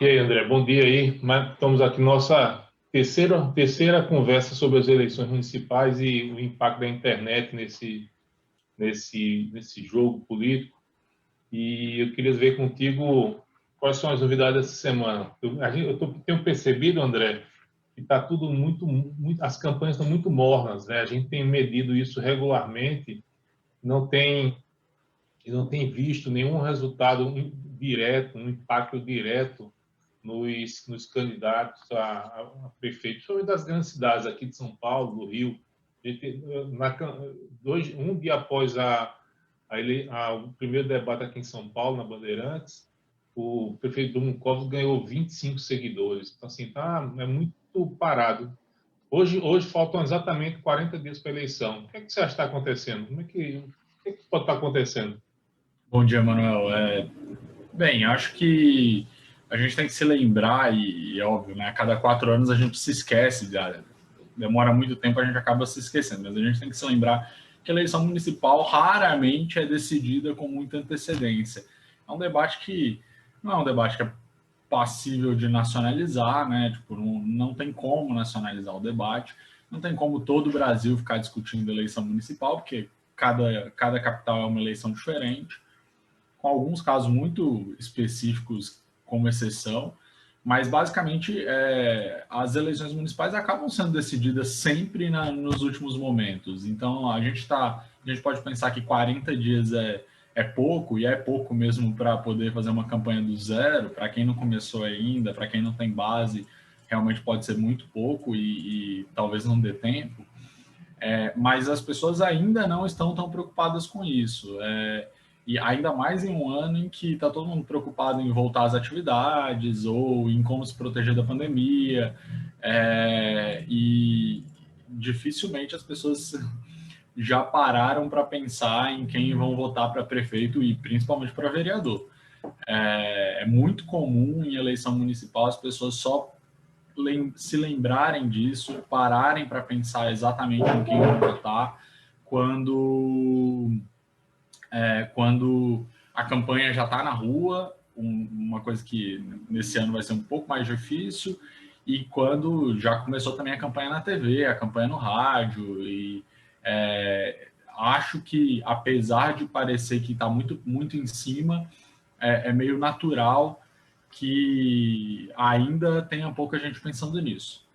E aí, André, bom dia aí. Estamos aqui nossa terceira conversa sobre as eleições municipais e o impacto da internet nesse jogo político. E eu queria ver contigo quais são as novidades dessa semana. Tenho percebido, André, que está tudo as campanhas estão muito mornas, né? A gente tem medido isso regularmente, não tem, não tem visto nenhum resultado direto, um impacto direto nos candidatos a prefeito, principalmente das grandes cidades aqui de São Paulo, do Rio. Um dia após o primeiro debate aqui em São Paulo, na Bandeirantes, o prefeito Domingos Covas ganhou 25 seguidores. Então, assim, é muito parado. Hoje faltam exatamente 40 dias para a eleição. O que é que você acha que está acontecendo? O que pode estar acontecendo? Bom dia, Manuel. Bem, acho que a gente tem que se lembrar, e é óbvio, né? A cada 4 anos a gente se esquece, demora muito tempo, a gente acaba se esquecendo, mas a gente tem que se lembrar que a eleição municipal raramente é decidida com muita antecedência. É um debate que não é um debate que é passível de nacionalizar, né? Tipo, não tem como nacionalizar o debate, não tem como todo o Brasil ficar discutindo eleição municipal, porque cada capital é uma eleição diferente, com alguns casos muito específicos como exceção, mas basicamente as eleições municipais acabam sendo decididas sempre nos últimos momentos. Então a gente pode pensar que 40 dias é pouco, e é pouco mesmo para poder fazer uma campanha do zero. Para quem não começou ainda, para quem não tem base, realmente pode ser muito pouco e talvez não dê tempo. Mas as pessoas ainda não estão tão preocupadas com isso. E ainda mais em um ano em que está todo mundo preocupado em voltar às atividades ou em como se proteger da pandemia. E dificilmente as pessoas já pararam para pensar em quem vão votar para prefeito e principalmente para vereador. É muito comum em eleição municipal as pessoas só se lembrarem disso, pararem para pensar exatamente em quem vão votar quando a campanha já está na rua, uma coisa que nesse ano vai ser um pouco mais difícil, e quando já começou também a campanha na TV, a campanha no rádio. E acho que, apesar de parecer que está muito, muito em cima, é meio natural que ainda tenha pouca gente pensando nisso.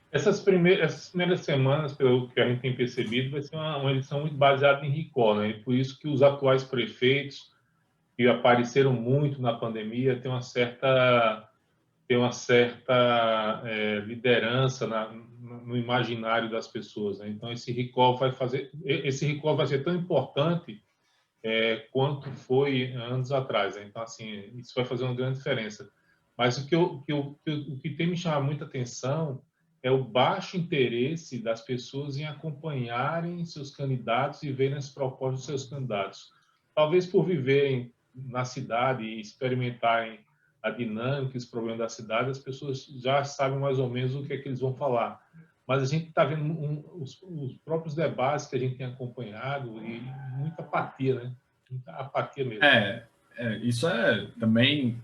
Essas primeiras semanas, pelo que a gente tem percebido, vai ser uma eleição muito baseada em recall, né? E por isso que os atuais prefeitos, que apareceram muito na pandemia, têm uma certa liderança no imaginário das pessoas, né? Então esse recall vai ser tão importante quanto foi anos atrás, né? Então, assim, isso vai fazer uma grande diferença. Mas o que tem me chamado muita atenção é o baixo interesse das pessoas em acompanharem seus candidatos e verem as propostas dos seus candidatos. Talvez por viverem na cidade e experimentarem a dinâmica e os problemas da cidade, as pessoas já sabem mais ou menos o que é que eles vão falar. Mas a gente está vendo os próprios debates que a gente tem acompanhado e muita apatia, né? Muita apatia mesmo. Isso também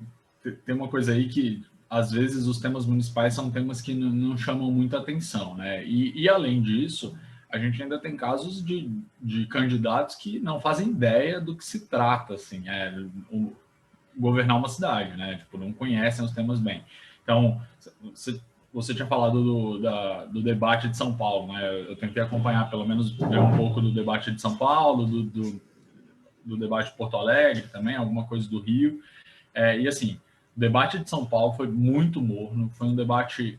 tem uma coisa aí que às vezes os temas municipais são temas que não chamam muita atenção, né? E além disso, a gente ainda tem casos de candidatos que não fazem ideia do que se trata, assim, governar uma cidade, né? Tipo, não conhecem os temas bem. Então, você tinha falado do debate de São Paulo, né? Eu tentei acompanhar pelo menos um pouco do debate de São Paulo, do debate de Porto Alegre também, alguma coisa do Rio. E assim, o debate de São Paulo foi muito morno, foi um debate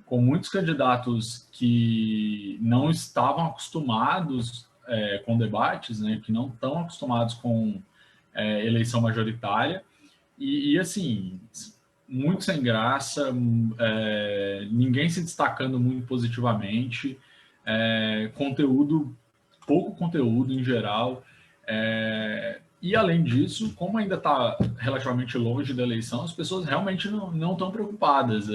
com muitos candidatos que não estavam acostumados com debates, né, que não estão acostumados com eleição majoritária, e assim, muito sem graça, ninguém se destacando muito positivamente, pouco conteúdo em geral. E além disso, como ainda está relativamente longe da eleição, as pessoas realmente não estão preocupadas.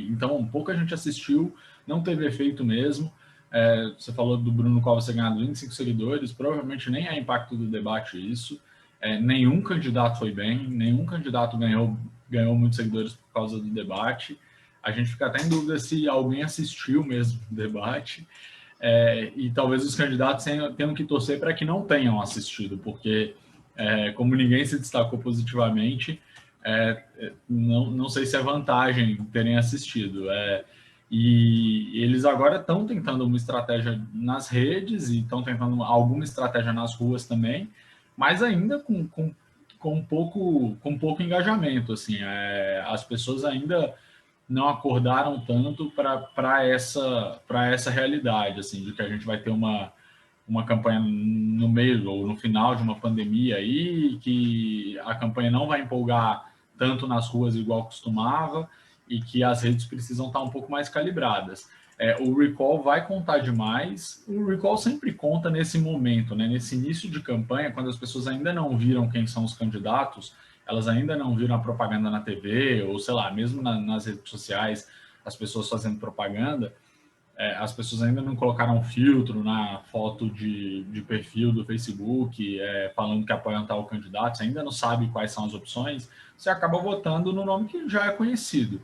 Então, pouca gente assistiu, não teve efeito mesmo. Você falou do Bruno Covas ter ganhado 25 seguidores, provavelmente nem impacto do debate isso. Nenhum candidato foi bem, nenhum candidato ganhou ganhou muitos seguidores por causa do debate. A gente fica até em dúvida se alguém assistiu mesmo o debate, e talvez os candidatos tenham que torcer para que não tenham assistido, porque como ninguém se destacou positivamente, não sei se é vantagem terem assistido. E eles agora estão tentando uma estratégia nas redes e estão tentando alguma estratégia nas ruas também, mas ainda com pouco engajamento. Assim, as pessoas ainda não acordaram tanto para essa realidade, assim, de que a gente vai ter uma campanha no meio ou no final de uma pandemia aí, que a campanha não vai empolgar tanto nas ruas igual costumava e que as redes precisam estar um pouco mais calibradas. O recall vai contar demais. O recall sempre conta nesse momento, né? Nesse início de campanha, quando as pessoas ainda não viram quem são os candidatos, elas ainda não viram a propaganda na TV, ou sei lá, mesmo nas redes sociais, as pessoas fazendo propaganda, as pessoas ainda não colocaram filtro na foto de perfil do Facebook, falando que apoiam tal candidato, você ainda não sabe quais são as opções, você acaba votando no nome que já é conhecido.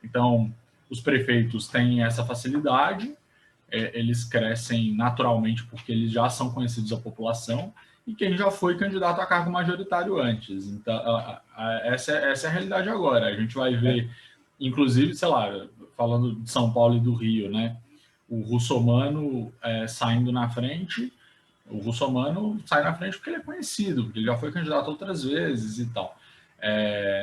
Então, os prefeitos têm essa facilidade, eles crescem naturalmente porque eles já são conhecidos da população, e quem já foi candidato a cargo majoritário antes. Então, essa é a realidade agora. A gente vai ver, inclusive, sei lá, falando de São Paulo e do Rio, né? O Russomano saindo na frente. O Russomano sai na frente porque ele é conhecido, porque ele já foi candidato outras vezes e tal.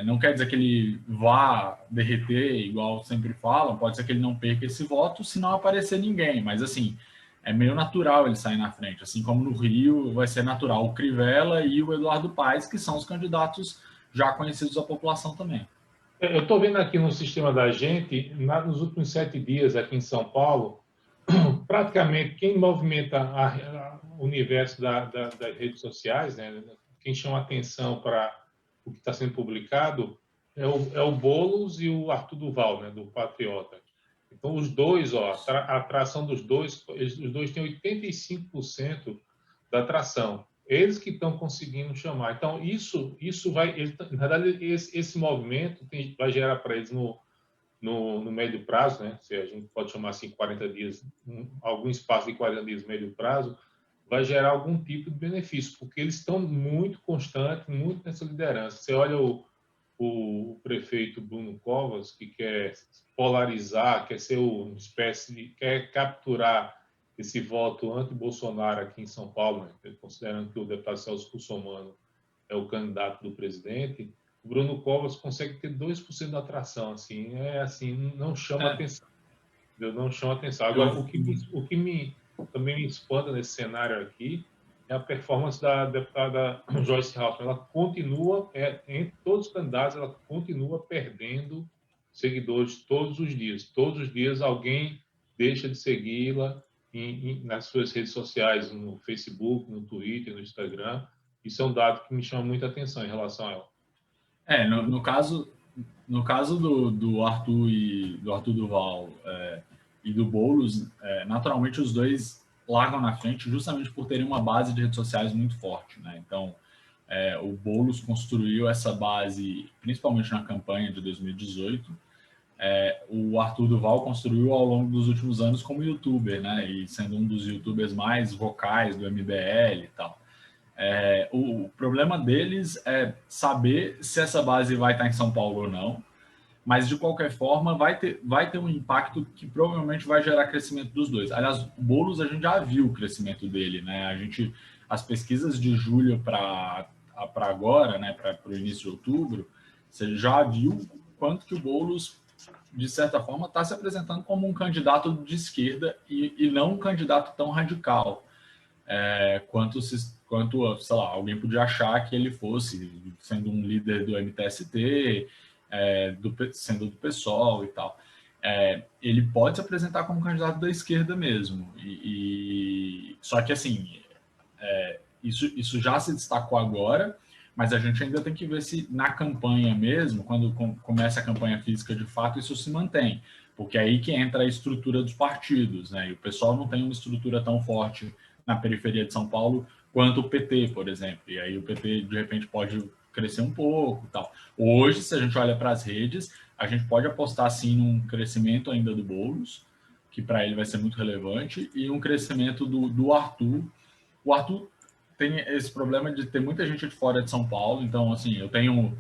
Não quer dizer que ele vá derreter, igual sempre falam, pode ser que ele não perca esse voto se não aparecer ninguém, mas assim, é meio natural ele sair na frente, assim como no Rio vai ser natural o Crivella e o Eduardo Paes, que são os candidatos já conhecidos da população também. Eu estou vendo aqui no sistema da gente, nos últimos 7 dias aqui em São Paulo, praticamente quem movimenta o universo das redes sociais, né, quem chama atenção para o que está sendo publicado, é o Boulos e o Arthur Duval, né, do Patriota. Então, os dois, a atração dos dois, os dois têm 85% da atração. Eles que estão conseguindo chamar. Então, isso vai... na verdade, esse movimento vai gerar para eles no médio prazo, né? Se a gente pode chamar assim 40 dias, algum espaço de 40 dias médio prazo, vai gerar algum tipo de benefício, porque eles estão muito constantes, muito nessa liderança. Você olha o prefeito Bruno Covas, que quer polarizar, quer ser uma espécie de... quer capturar esse voto anti-Bolsonaro aqui em São Paulo, né? Considerando que o deputado Celso Russomano é o candidato do presidente, o Bruno Covas consegue ter 2% da atração, assim, não chama atenção. Não chama atenção. Agora, o que também me espanta nesse cenário aqui é a performance da deputada Joyce Halsemann. Ela continua, entre todos os candidatos, ela continua perdendo seguidores todos os dias. Todos os dias alguém deixa de segui-la nas suas redes sociais, no Facebook, no Twitter, no Instagram. Isso é um dado que me chama muita atenção em relação a ela. No caso do Arthur e do Arthur Duval e do Boulos, naturalmente os dois largam na frente justamente por terem uma base de redes sociais muito forte, né? Então, o Boulos construiu essa base principalmente na campanha de 2018. O Arthur Duval construiu ao longo dos últimos anos como youtuber, né? E sendo um dos youtubers mais vocais do MBL e tal. O problema deles é saber se essa base vai estar em São Paulo ou não, mas de qualquer forma vai ter um impacto que provavelmente vai gerar crescimento dos dois. Aliás, o Boulos a gente já viu o crescimento dele, né? As pesquisas de julho para agora, né? Para o início de outubro, você já viu quanto que o Boulos, de certa forma, está se apresentando como um candidato de esquerda e não um candidato tão radical quanto, sei lá, alguém podia achar que ele fosse, sendo um líder do MTST, sendo do PSOL e tal. Ele pode se apresentar como candidato da esquerda mesmo. Só que, assim, isso já se destacou agora, mas a gente ainda tem que ver se na campanha mesmo, quando começa a campanha física de fato, isso se mantém. Porque é aí que entra a estrutura dos partidos, né? E o pessoal não tem uma estrutura tão forte na periferia de São Paulo quanto o PT, por exemplo. E aí o PT, de repente, pode crescer um pouco, tal. Hoje, se a gente olha para as redes, a gente pode apostar sim num crescimento ainda do Boulos, que para ele vai ser muito relevante, e um crescimento do Arthur. O Arthur tem esse problema de ter muita gente de fora de São Paulo, então assim, eu tenho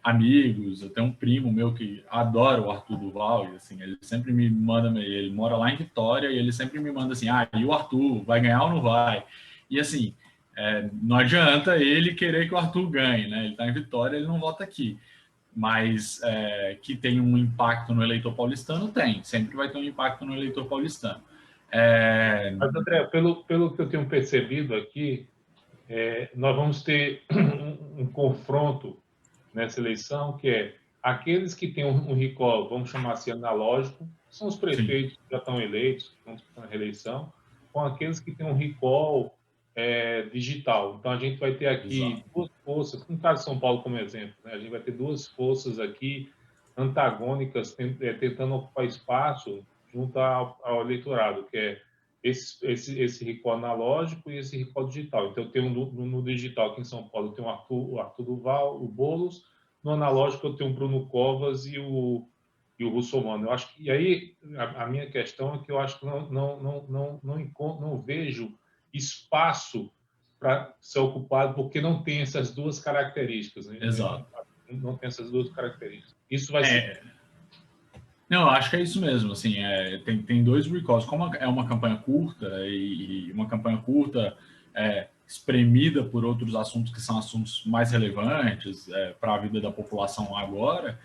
amigos, eu tenho um primo meu que adora o Arthur Duval, e assim, ele sempre me manda, ele mora lá em Vitória, e ele sempre me manda assim, e o Arthur, vai ganhar ou não vai? E assim, não adianta ele querer que o Arthur ganhe, né? Ele está em Vitória, ele não vota aqui. Mas que tem um impacto no eleitor paulistano, tem. Sempre vai ter um impacto no eleitor paulistano. Mas, André, pelo que eu tenho percebido aqui, nós vamos ter um confronto nessa eleição, que é aqueles que têm um recall, vamos chamar assim, analógico, são os prefeitos que já estão eleitos, que estão disputando a reeleição, com aqueles que têm um recall digital. Então, a gente vai ter aqui duas forças, com o caso de São Paulo como exemplo, né? A gente vai ter duas forças aqui antagônicas tentando ocupar espaço junto ao eleitorado, que é esse recall analógico e esse recall digital. Então, eu tenho no digital aqui em São Paulo, eu tenho o Arthur Duval, o Boulos. No analógico, eu tenho o Bruno Covas e o Russomano. Eu acho que, e aí, a minha questão é que eu acho que não vejo espaço para ser ocupado, porque não tem essas duas características. Né? Exato. Não tem essas duas características. Isso vai ser... Não, eu acho que é isso mesmo. Assim, tem dois recalls. Como é uma campanha curta e uma campanha curta espremida por outros assuntos que são assuntos mais relevantes para a vida da população agora,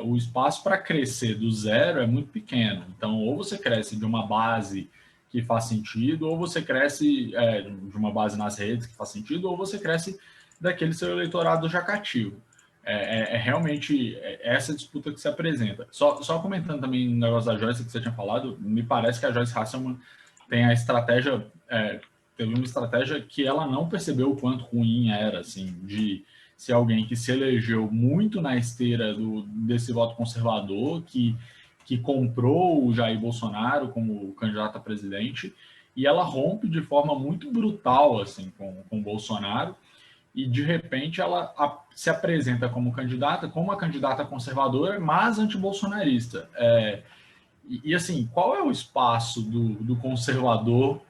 o espaço para crescer do zero é muito pequeno. Então, ou você cresce de uma base que faz sentido, ou você cresce de uma base nas redes que faz sentido, ou você cresce daquele seu eleitorado já cativo. Realmente essa disputa que se apresenta. Só comentando também o negócio da Joyce que você tinha falado, me parece que a Joyce Hasselman tem a estratégia, teve uma estratégia que ela não percebeu o quanto ruim era, assim, de ser alguém que se elegeu muito na esteira desse voto conservador, que comprou o Jair Bolsonaro como candidato a presidente, e ela rompe de forma muito brutal assim, com o Bolsonaro, e de repente ela se apresenta como uma candidata conservadora, mas antibolsonarista. E assim, qual é o espaço do conservador,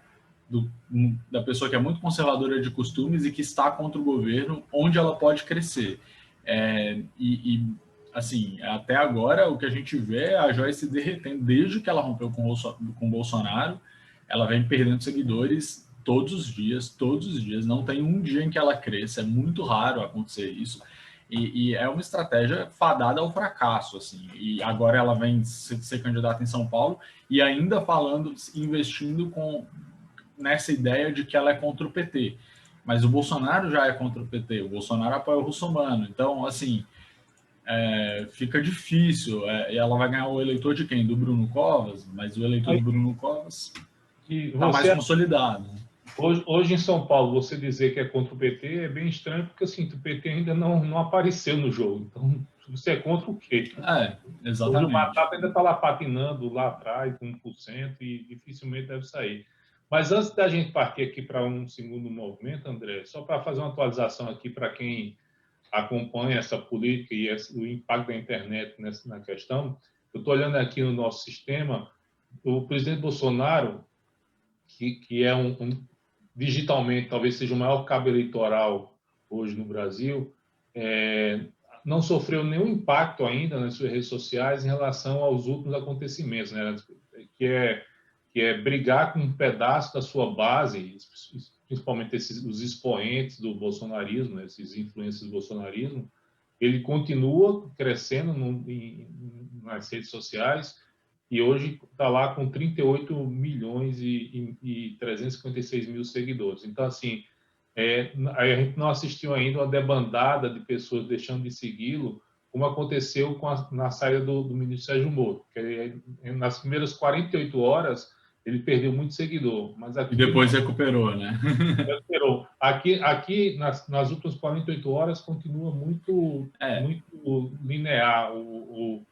da pessoa que é muito conservadora de costumes e que está contra o governo, onde ela pode crescer? Assim, até agora o que a gente vê é a Joyce se derretendo. Desde que ela rompeu com o Bolsonaro, ela vem perdendo seguidores todos os dias, não tem um dia em que ela cresça, é muito raro acontecer isso, e é uma estratégia fadada ao fracasso, assim, e agora ela vem ser candidata em São Paulo, e ainda investindo nessa ideia de que ela é contra o PT, mas o Bolsonaro já é contra o PT, o Bolsonaro apoia o Russomano, então, assim, fica difícil, e ela vai ganhar o eleitor de quem? Do Bruno Covas, mas o eleitor do Bruno Covas está mais consolidado. Hoje em São Paulo, você dizer que é contra o PT é bem estranho, porque assim, o PT ainda não apareceu no jogo. Então, você é contra o quê? Exatamente. O Batata ainda está lá patinando lá atrás, com 1%, e dificilmente deve sair. Mas antes da gente partir aqui para um segundo movimento, André, só para fazer uma atualização aqui para quem acompanha essa política e o impacto da internet na questão, eu estou olhando aqui no nosso sistema, o presidente Bolsonaro, que é digitalmente talvez seja o maior cabo eleitoral hoje no Brasil, não sofreu nenhum impacto ainda nas suas redes sociais em relação aos últimos acontecimentos, né? que é brigar com um pedaço da sua base, principalmente os expoentes do bolsonarismo, né? Esses influências do bolsonarismo. Ele continua crescendo nas redes sociais, e hoje está lá com 38 milhões e 356 mil seguidores. Então, assim, a gente não assistiu ainda uma debandada de pessoas deixando de segui-lo, como aconteceu na saída do ministro Sérgio Moro, que nas primeiras 48 horas ele perdeu muito seguidor. Mas aqui, e depois recuperou, né? Recuperou. Aqui nas últimas 48 horas, continua muito linear o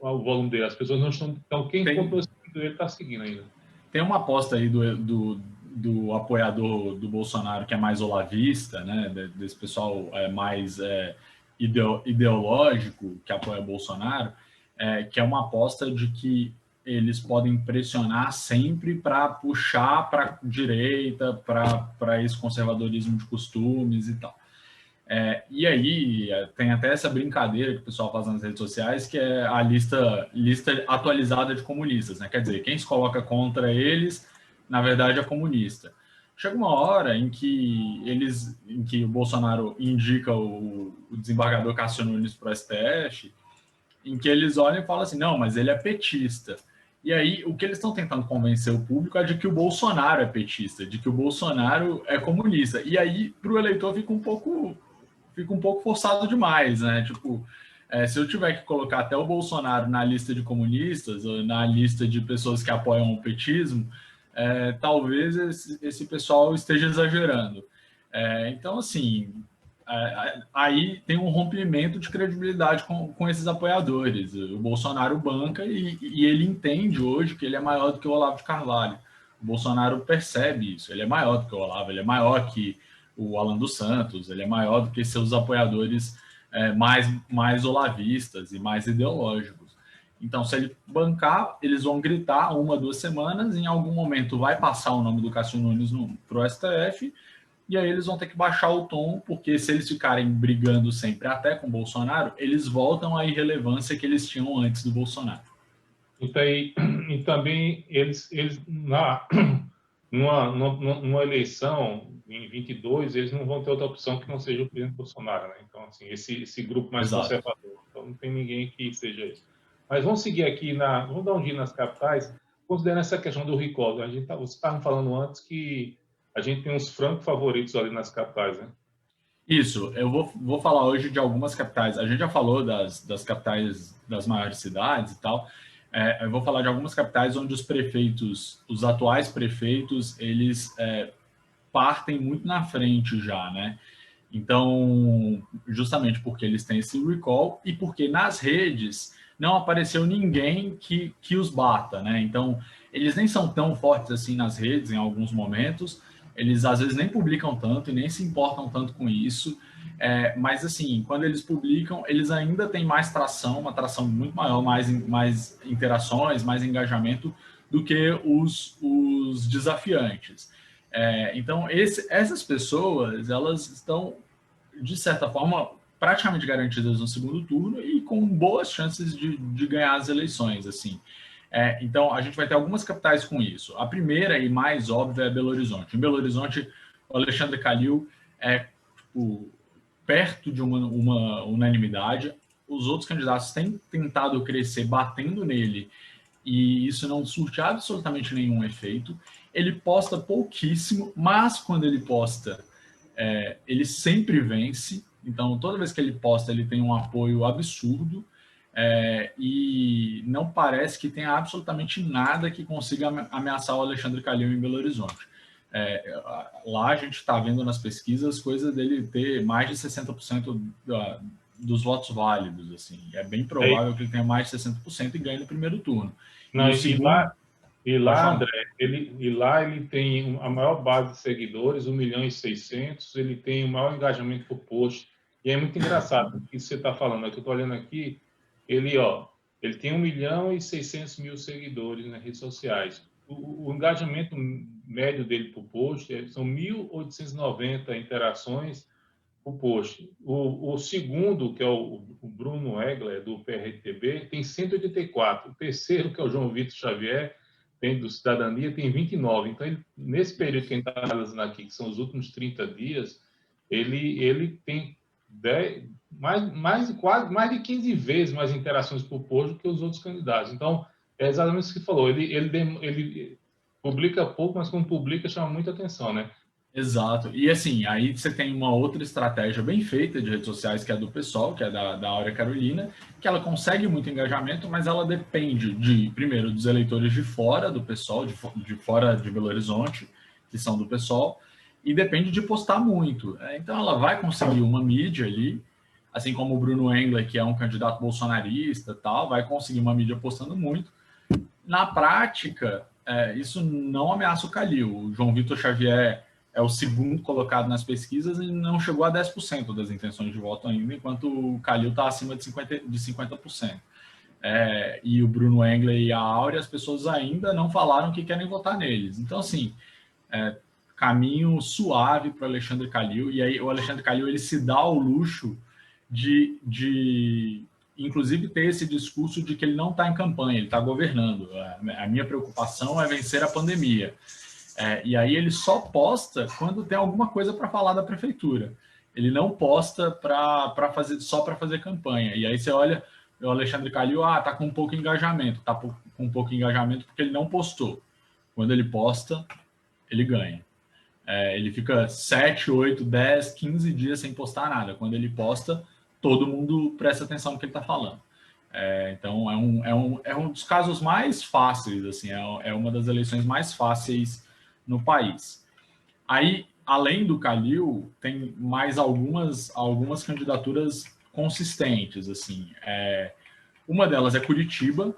volume dele. As pessoas não estão... Então, quem comprou esse seguidor, ele está seguindo ainda. Tem uma aposta aí do do apoiador do Bolsonaro que é mais olavista, né, desse pessoal mais ideológico que apoia Bolsonaro, que é uma aposta de que eles podem pressionar sempre para puxar para a direita, para esse conservadorismo de costumes e tal. E aí tem até essa brincadeira que o pessoal faz nas redes sociais, que é a lista atualizada de comunistas, né? Quer dizer, quem se coloca contra eles, na verdade, é comunista. Chega uma hora em que o Bolsonaro indica o desembargador Cássio Nunes para o STF, em que eles olham e falam assim, não, mas ele é petista. E aí, o que eles estão tentando convencer o público é de que o Bolsonaro é petista, de que o Bolsonaro é comunista. E aí, para o eleitor, fica um pouco forçado demais, né? Tipo, se eu tiver que colocar até o Bolsonaro na lista de comunistas, ou na lista de pessoas que apoiam o petismo, talvez esse pessoal esteja exagerando. Então, assim, aí tem um rompimento de credibilidade com esses apoiadores. O Bolsonaro banca e ele entende hoje que ele é maior do que o Olavo de Carvalho. O Bolsonaro percebe isso, ele é maior do que o Olavo, ele é maior que o Alan dos Santos, ele é maior do que seus apoiadores mais olavistas e mais ideológicos. Então, se ele bancar, eles vão gritar 1, 2 semanas, em algum momento vai passar o nome do Cássio Nunes para o STF, e aí eles vão ter que baixar o tom, porque se eles ficarem brigando sempre até com o Bolsonaro, eles voltam à irrelevância que eles tinham antes do Bolsonaro. E também eles numa eleição em 22, eles não vão ter outra opção que não seja o presidente Bolsonaro, né? Então, assim, esse grupo mais Exato. conservador. Então, não tem ninguém que seja isso. Mas vamos seguir aqui, vamos dar um giro nas capitais, considerando essa questão do recall. Você estava falando antes que a gente tem uns francos favoritos ali nas capitais, né? Isso, eu vou falar hoje de algumas capitais. A gente já falou das capitais das maiores cidades e tal. Eu vou falar de algumas capitais onde os atuais prefeitos, eles partem muito na frente já, né? Então, justamente porque eles têm esse recall e porque nas redes não apareceu ninguém que os bata, né? Então, eles nem são tão fortes assim nas redes em alguns momentos, eles às vezes nem publicam tanto e nem se importam tanto com isso, mas assim, quando eles publicam, eles ainda têm mais tração, uma tração muito maior, mais interações, mais engajamento do que os desafiantes. Então, essas pessoas, elas estão, de certa forma, praticamente garantidas no segundo turno e com boas chances de ganhar as eleições, assim. Então, a gente vai ter algumas capitais com isso. A primeira e mais óbvia é Belo Horizonte. Em Belo Horizonte, o Alexandre Calil é perto de uma unanimidade. Os outros candidatos têm tentado crescer batendo nele e isso não surte absolutamente nenhum efeito. Ele posta pouquíssimo, mas quando ele posta, ele sempre vence. Então, toda vez que ele posta, ele tem um apoio absurdo. E não parece que tenha absolutamente nada que consiga ameaçar o Alexandre Calil em Belo Horizonte. Lá a gente está vendo nas pesquisas coisa dele ter mais de 60% dos votos válidos. Assim. É bem provável que ele tenha mais de 60% e ganhe no primeiro turno. Lá, André, ele tem a maior base de seguidores, 1.600.000, ele tem o maior engajamento por post. E é muito engraçado o que você está falando. É que eu estou olhando aqui, ele tem 1.600.000 seguidores nas redes sociais. O engajamento médio dele por post são 1.890 interações por post. O segundo, que é o Bruno Egler, do PRTB, tem 184. O terceiro, que é o João Vitor Xavier, do Cidadania, tem 29. Então, nesse período que a gente está analisando aqui, que são os últimos 30 dias, ele tem mais de 15 vezes mais interações por post do que os outros candidatos. Então, é exatamente isso que você falou. Ele publica pouco, mas quando publica chama muita atenção, né? Exato. E assim, aí você tem uma outra estratégia bem feita de redes sociais, que é a do PSOL, que é da Áurea Carolina, que ela consegue muito engajamento, mas ela depende primeiro, dos eleitores de fora do PSOL, de fora de Belo Horizonte, que são do PSOL, e depende de postar muito. Então ela vai conseguir uma mídia ali, assim como o Bruno Engler, que é um candidato bolsonarista, tal, vai conseguir uma mídia postando muito. Na prática, isso não ameaça o Calil. O João Vitor Xavier é o segundo colocado nas pesquisas e não chegou a 10% das intenções de voto ainda, enquanto o Calil está acima de 50%. E o Bruno Engler e a Áurea, as pessoas ainda não falaram que querem votar neles. Então, assim, caminho suave para o Alexandre Calil, e aí o Alexandre Calil ele se dá ao luxo de inclusive ter esse discurso de que ele não está em campanha, ele está governando. A minha preocupação é vencer a pandemia. E aí ele só posta quando tem alguma coisa para falar da prefeitura. Ele não posta só para fazer campanha. E aí você olha, o Alexandre Calil, tá com pouco engajamento. Tá com pouco engajamento porque ele não postou. Quando ele posta, ele ganha. Ele fica 7, 8, 10, 15 dias sem postar nada. Quando ele posta, todo mundo presta atenção no que ele está falando. Então, é um dos casos mais fáceis, assim, é uma das eleições mais fáceis no país. Aí, além do Calil, tem mais algumas candidaturas consistentes, assim. Uma delas é Curitiba.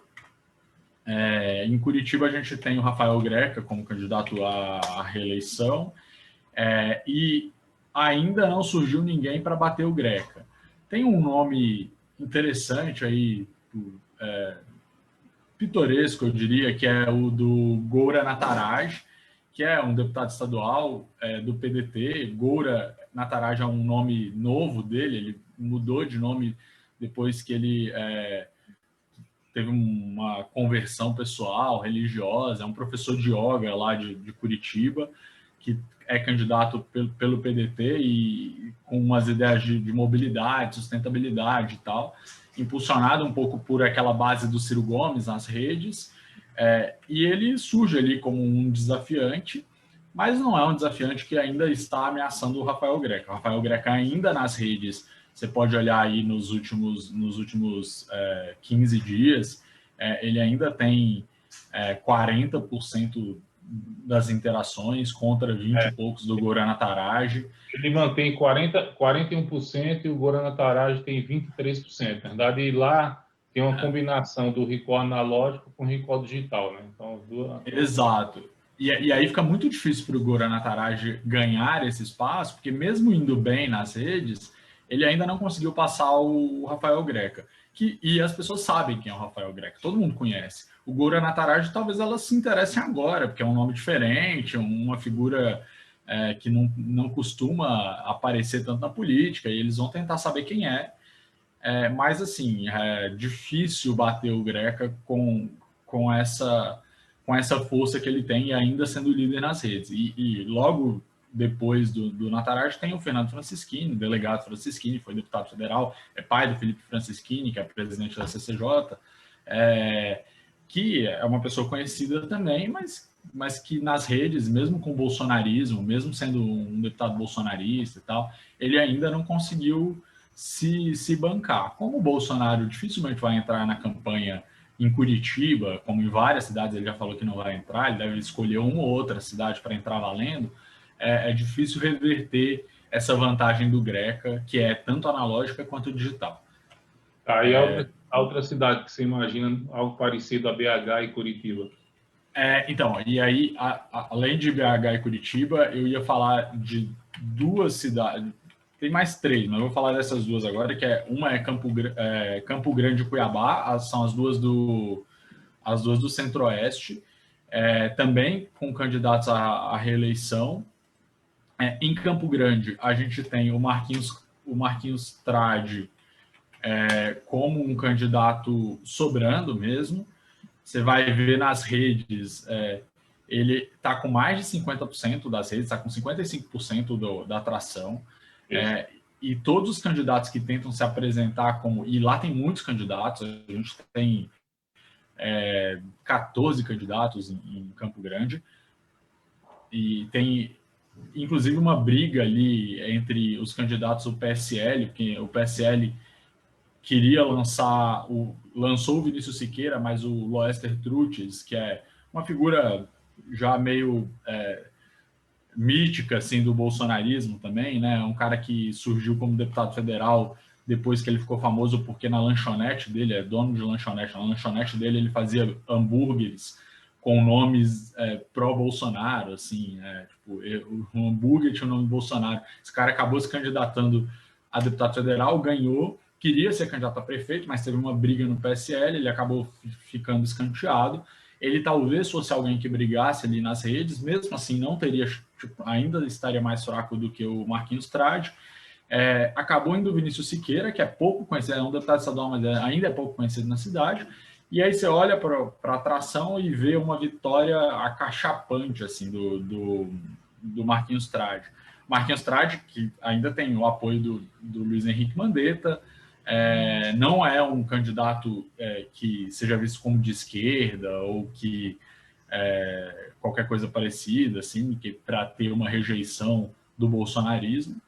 Em Curitiba, a gente tem o Rafael Greca como candidato à reeleição, e ainda não surgiu ninguém para bater o Greca. Tem um nome interessante aí, pitoresco, eu diria, que é o do Goura Nataraj, que é um deputado estadual do PDT. Goura Nataraj é um nome novo dele, ele mudou de nome depois que ele teve uma conversão pessoal, religiosa, é um professor de yoga lá de Curitiba, que é candidato pelo PDT e com umas ideias de mobilidade, sustentabilidade e tal, impulsionado um pouco por aquela base do Ciro Gomes nas redes, e ele surge ali como um desafiante, mas não é um desafiante que ainda está ameaçando o Rafael Greca. O Rafael Greca ainda nas redes, você pode olhar aí nos últimos 15 dias, ele ainda tem 40% das interações contra 20 e poucos do Goura Nataraj. Ele mantém 41% e o Goura Nataraj tem 23%. Na verdade, lá tem uma combinação do recall analógico com recall digital, né? Então, Exato. E aí fica muito difícil para o Goura Nataraj ganhar esse espaço, porque mesmo indo bem nas redes, ele ainda não conseguiu passar o Rafael Greca. E as pessoas sabem quem é o Rafael Greca, todo mundo conhece. O Goura Nataraj, talvez elas se interessem agora, porque é um nome diferente, uma figura que não costuma aparecer tanto na política, e eles vão tentar saber quem é. Mas, assim, é difícil bater o Greca com essa força que ele tem, ainda sendo líder nas redes. E logo depois do Nataraj tem o Fernando Francischini, delegado Francischini, foi deputado federal, é pai do Felipe Francischini, que é presidente da CCJ, que é uma pessoa conhecida também, mas que nas redes, mesmo com o bolsonarismo, mesmo sendo um deputado bolsonarista e tal, ele ainda não conseguiu se bancar. Como o Bolsonaro dificilmente vai entrar na campanha em Curitiba, como em várias cidades ele já falou que não vai entrar, ele deve escolher uma ou outra cidade para entrar valendo, é difícil reverter essa vantagem do Greca, que é tanto analógica quanto digital. Aí a outra cidade que você imagina algo parecido a BH e Curitiba? Então, e aí, além de BH e Curitiba, eu ia falar de duas cidades, tem mais três, mas eu vou falar dessas duas agora, que uma é Campo Grande e Cuiabá, são as duas do Centro-Oeste, também com candidatos à reeleição. Em Campo Grande, a gente tem o Marquinhos Trade como um candidato sobrando mesmo. Você vai ver nas redes, ele está com mais de 50% das redes, está com 55% da atração. E todos os candidatos que tentam se apresentar como... E lá tem muitos candidatos, a gente tem 14 candidatos em Campo Grande. E tem, inclusive, uma briga ali entre os candidatos do PSL, porque o PSL queria lançou o Vinícius Siqueira, mas o Loester Trutes, que é uma figura já meio mítica assim, do bolsonarismo também, né? Um cara que surgiu como deputado federal depois que ele ficou famoso porque na lanchonete dele, é dono de lanchonete, na lanchonete dele ele fazia hambúrgueres com nomes pró-Bolsonaro, assim, tipo, o hambúrguer tinha o nome Bolsonaro. Esse cara acabou se candidatando a deputado federal, ganhou, queria ser candidato a prefeito, mas teve uma briga no PSL, ele acabou ficando escanteado. Ele talvez fosse alguém que brigasse ali nas redes, mesmo assim não teria, tipo, ainda estaria mais fraco do que o Marquinhos Trade. Acabou indo o Vinícius Siqueira, que é pouco conhecido, é um deputado estadual, mas ainda é pouco conhecido na cidade. E aí você olha para a atração e vê uma vitória acachapante assim, do Marquinhos Trade. Marquinhos Trade, que ainda tem o apoio do Luiz Henrique Mandetta, não é um candidato que seja visto como de esquerda ou que qualquer coisa parecida, assim, que para ter uma rejeição do bolsonarismo,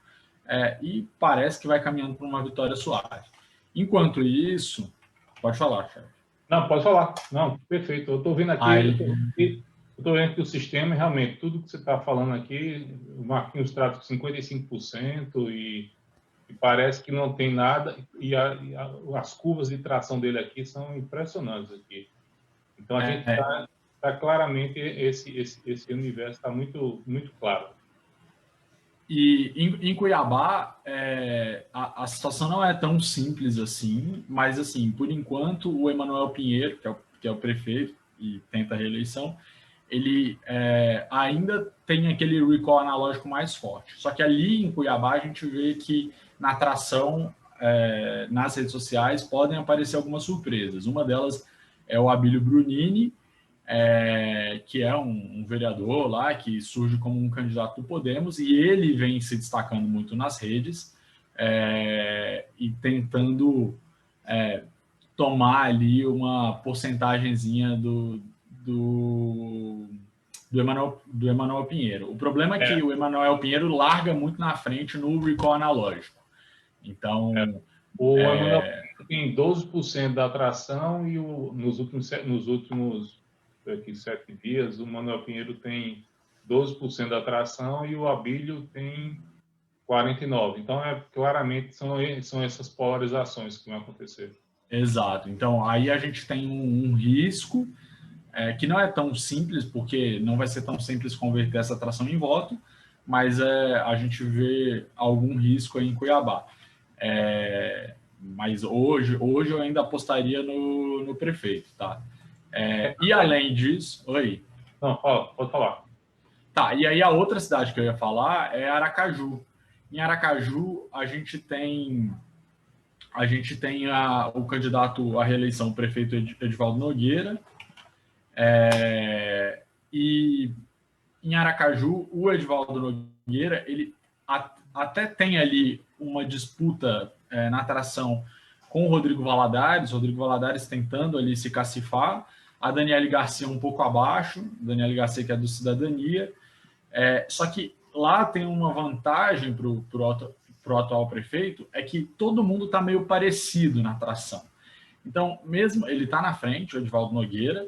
e parece que vai caminhando para uma vitória suave. Enquanto isso, pode falar, chefe. Não, pode falar. Não, perfeito. Eu estou vendo aqui, o sistema, realmente, tudo que você está falando aqui, o Marquinhos trata com 55% e parece que não tem nada, e as curvas de tração dele aqui são impressionantes aqui. Então, a gente está claramente, esse universo está muito, muito claro. E em Cuiabá, a situação não é tão simples assim, mas, assim, por enquanto, o Emanuel Pinheiro, que é o prefeito e tenta a reeleição, ele ainda tem aquele recall analógico mais forte. Só que ali em Cuiabá, a gente vê que na atração, nas redes sociais, podem aparecer algumas surpresas. Uma delas é o Abílio Brunini, que é um vereador lá, que surge como um candidato do Podemos, e ele vem se destacando muito nas redes e tentando tomar ali uma porcentagenzinha do Emanuel Pinheiro. O problema é que o Emanuel Pinheiro larga muito na frente no recall analógico. Então... O Emanuel Pinheiro tem 12% da atração e nos últimos 7 dias, o Manuel Pinheiro tem 12% da atração e o Abílio tem 49%. Então, claramente, são essas polarizações que vão acontecer. Exato. Então, aí a gente tem um risco que não é tão simples, porque não vai ser tão simples converter essa atração em voto, mas a gente vê algum risco aí em Cuiabá. Mas hoje eu ainda apostaria no prefeito, tá? E além disso... Oi? Não, pode falar. Tá, e aí a outra cidade que eu ia falar é Aracaju. Em Aracaju, a gente tem o candidato à reeleição, o prefeito Edivaldo Nogueira, e em Aracaju, o Edivaldo Nogueira, ele até tem ali uma disputa na atração com o Rodrigo Valadares tentando ali se cacifar, a Daniele Garcia um pouco abaixo, Daniele Garcia que é do Cidadania, só que lá tem uma vantagem para o atual prefeito, é que todo mundo está meio parecido na atração. Então, mesmo ele está na frente, o Edivaldo Nogueira,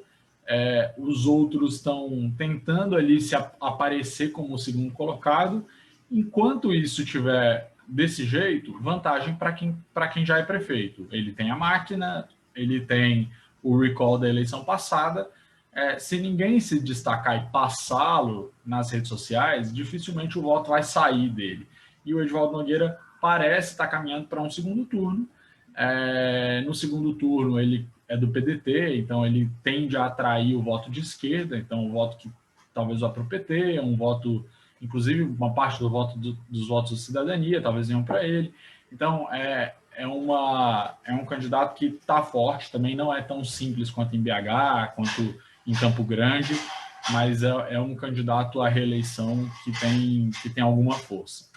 os outros estão tentando ali se aparecer como o segundo colocado. Enquanto isso estiver desse jeito, vantagem para quem já é prefeito. Ele tem a máquina, ele tem o recall da eleição passada. Se ninguém se destacar e passá-lo nas redes sociais, dificilmente o voto vai sair dele. E o Edivaldo Nogueira parece estar caminhando para um segundo turno. No segundo turno, ele é do PDT, então ele tende a atrair o voto de esquerda, então o voto que talvez vá para o PT, um voto, inclusive uma parte do voto dos votos da cidadania, talvez venham para ele. Então, é um candidato que está forte, também não é tão simples quanto em BH, quanto em Campo Grande, mas é um candidato à reeleição que tem alguma força.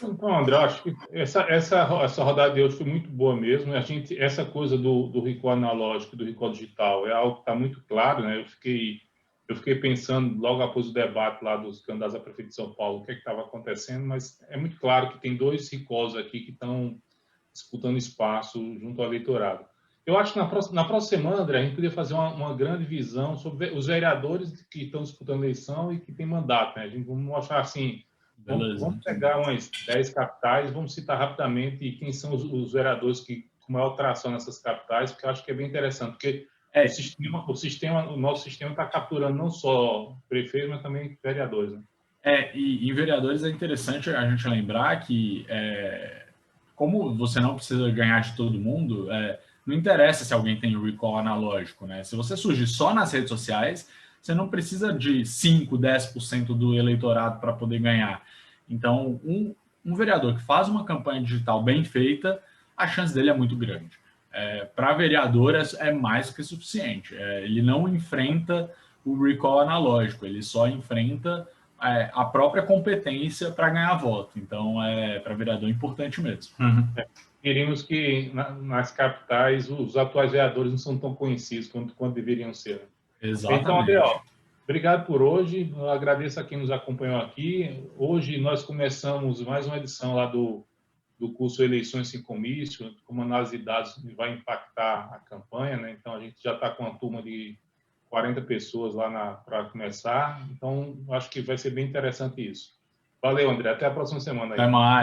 Então, André, acho que essa rodada de hoje foi muito boa mesmo. Essa coisa do recall analógico e do recall digital é algo que está muito claro, né? Eu fiquei pensando logo após o debate lá dos candidatos a prefeito de São Paulo, o que estava acontecendo, mas é muito claro que tem 2 recalls aqui que estão disputando espaço junto ao eleitorado. Eu acho que na próxima semana, André, a gente poderia fazer uma grande visão sobre os vereadores que estão disputando eleição e que têm mandato, né? A gente vai mostrar assim... Vamos pegar umas 10 capitais, vamos citar rapidamente quem são os vereadores que com maior tração nessas capitais, porque eu acho que é bem interessante, porque o nosso sistema está capturando não só prefeitos, mas também vereadores. Né? E em vereadores é interessante a gente lembrar que, como você não precisa ganhar de todo mundo, não interessa se alguém tem recall analógico, né? Se você surgir só nas redes sociais, você não precisa de 5, 10% do eleitorado para poder ganhar. Então, um vereador que faz uma campanha digital bem feita, a chance dele é muito grande. Para vereador é mais que suficiente. Ele não enfrenta o recall analógico, ele só enfrenta a própria competência para ganhar voto. Então, para vereador é importante mesmo. Queríamos que nas capitais os atuais vereadores não são tão conhecidos quanto deveriam ser. Exatamente. Então, André, obrigado por hoje. Eu agradeço a quem nos acompanhou aqui. Hoje nós começamos mais uma edição lá do curso Eleições Sem Comício, como análise de dados vai impactar a campanha, né? Então, a gente já está com uma turma de 40 pessoas lá para começar. Então, acho que vai ser bem interessante isso. Valeu, André. Até a próxima semana. Aí. Até mais.